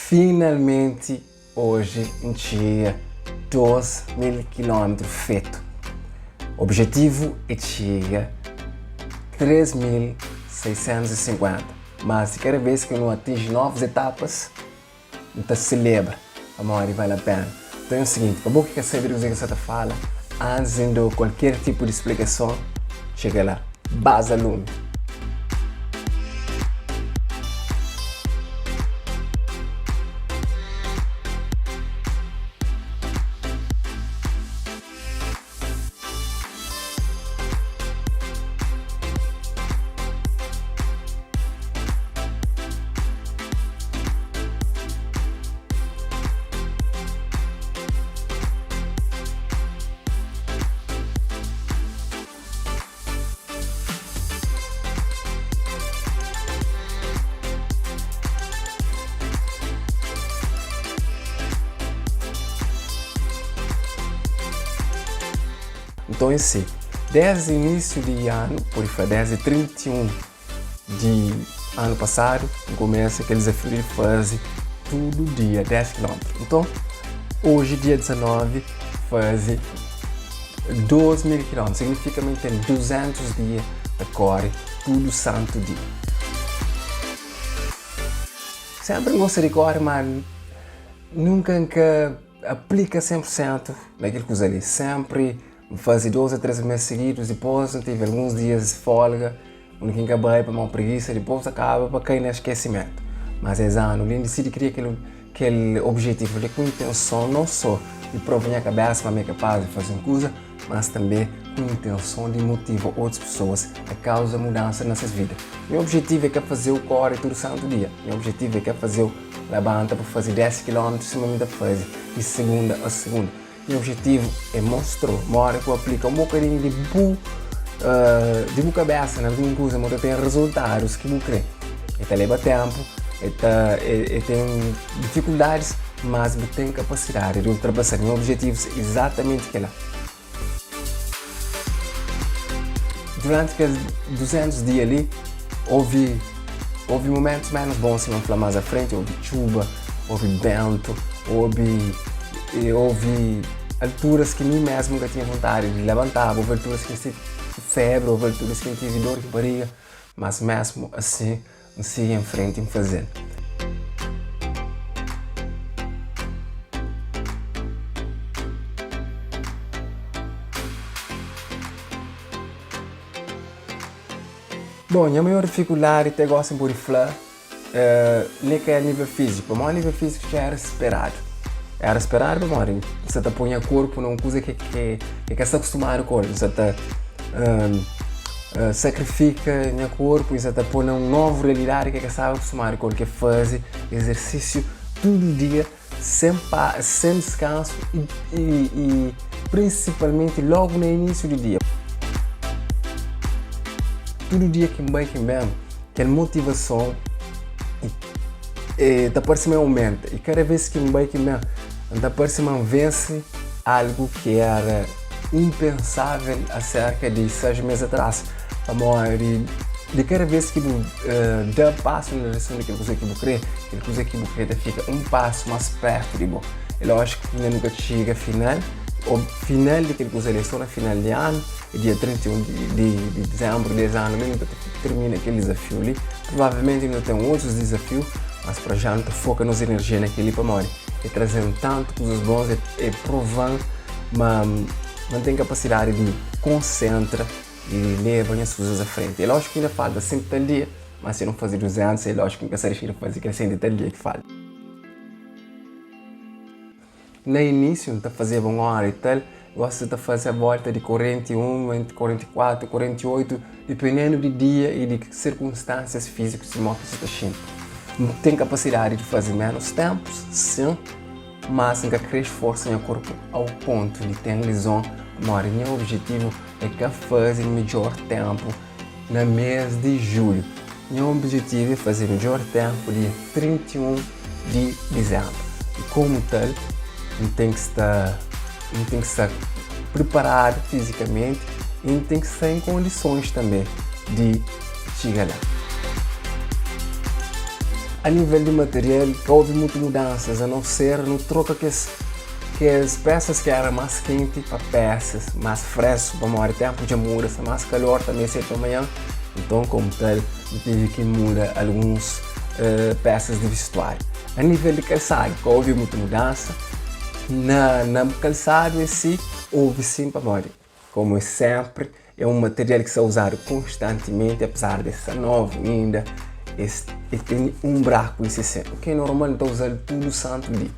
Finalmente, hoje, em dia, 2.000 km feito. O objetivo é chegar a 3.650, mas cada vez que eu atinge novas etapas, então celebra, amor, e vale a pena. Então é o seguinte, para que saber o que você fala, antes de qualquer tipo de explicação, chega lá, base aluno. Então, assim, desde o início de ano, desde 31 de ano passado, começa aquele desafio de fazer todo dia 10 km. Então, hoje, dia 19, fazer 2.000 km. Significa manter 200 dias de corre todo santo dia. Sempre gosto de correr, mas nunca aplica 100% naquilo que usa ali. Sempre fazer 2 a 3 meses seguidos, depois tive alguns dias de folga, onde acabei para uma preguiça, depois acaba para cair no esquecimento. Mas esse ano, além de decidir criar aquele objetivo com intenção não só de provar minha cabeça para me capaz de fazer uma coisa, mas também com intenção de motivar outras pessoas a causa mudança nessas vidas. Meu objetivo é fazer o corre todo santo dia. Meu objetivo é fazer o levanta para fazer 10 km em cima da fase, de segunda a segunda. Meu objetivo é mostrar, uma hora que eu aplico um bocadinho de boa cabeça na minha coisa, mas eu tenho resultados que eu quero. Então leva tempo, eu tenho dificuldades, mas eu tenho capacidade de ultrapassar meus objetivos exatamente aquela. Durante aqueles 200 dias ali, houve momentos menos bons, se não falar mais à frente, houve chuva, houve vento, houve alturas que mim mesmo nunca tinha vontade de levantar, houve alturas que tive febre, houve alturas que tive dor de barriga, mas mesmo assim, eu sigo em frente em fazer. Bom, a maior dificuldade, até gosto de falar, nem que é a nível físico, mas a nível físico já era esperado. Era esperado, mano, você tá põe o corpo numa coisa que está acostumado com, você tá sacrifica o corpo, você tá põe uma nova realidade que está acostumado com, que faz exercício todo dia, sem descanso e principalmente logo no início do dia. Todo dia que vai mesmo, aquela motivação da próxima aumenta, e cada vez que vai mesmo, da próxima vence algo que era impensável há cerca de 6 meses atrás. De cada vez que dá passo na direção daquela coisa que eu queria, aquela coisa que eu queria fica um passo mais perto de bom. É lógico que ainda nunca chega ao final, o final daquela coisa é só no final de ano, dia 31 de dezembro desse ano, ainda termina aquele desafio ali. Provavelmente ainda tem outros desafios, mas para já não foca nas energias naquele para morrer. E trazendo tanto coisas boas e provando, mas mantém capacidade de concentrar e levar as coisas à frente. É lógico que ainda falta 100 tal dia, mas se não fazer 200, é lógico que nunca será de fazer aquele 100 tal dia que falta. No início, eu fazia 1 hora e tal, gosto de fazer a volta de 41, 44, 48, dependendo do dia e de circunstâncias físicas que você está sentindo. Tem capacidade de fazer menos tempos, sim, mas nunca cresce força no corpo ao ponto de ter lesão. Meu objetivo é fazer melhor tempo no mês de julho. Meu objetivo é fazer melhor tempo dia 31 de dezembro. E como tal, tem que estar preparado fisicamente e tem que estar em condições também de chegar lá. A nível de material, houve muitas mudanças, a não ser no troca que as peças que eram mais quentes para peças mais frescas, para maior tempo de muda, mais calor também cedo da manhã. Então, como tal, tive que mudar algumas peças de vestuário. A nível de calçado, houve muita mudança. Na calçado em si, houve sim para maior. Como é sempre, é um material que se é usado constantemente, apesar de ser novo ainda. E tem um buraco em sempre, que é normal, estou usando tudo santo dia.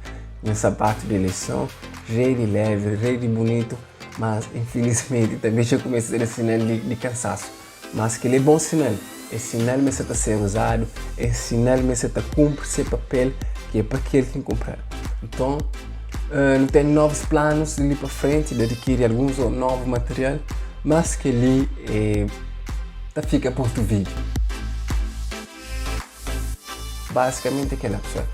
Meu sapato de eleição, rede leve, rede bonito, mas infelizmente também já comecei a ter sinal de cansaço. Mas que ele é bom sinal, é sinal que está a ser usado, é sinal que está a cumprir seu papel, que é para aquele que comprar. Então, não tenho novos planos de ir para frente, de adquirir alguns novos material, mas que ali fica por outro vídeo. Basicamente aquela pessoa.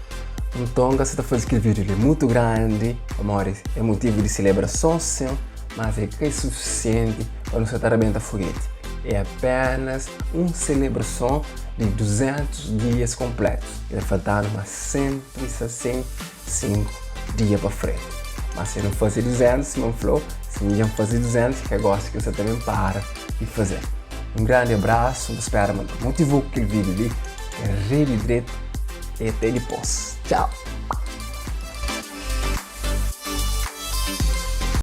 Então, você está fazendo aquele vídeo, ele é muito grande, amores, é motivo de celebração, sim, mas é que é suficiente para não se arrebentar foguete. É apenas uma celebração de 200 dias completos. Ele faltaram umas 165 dias para frente. Mas se não fazer 200, se não falou, se não fazer 200, que eu gosto que você também para de fazer. Um grande abraço, espero motivou aquele vídeo ali, é rede direito e até depois. Tchau!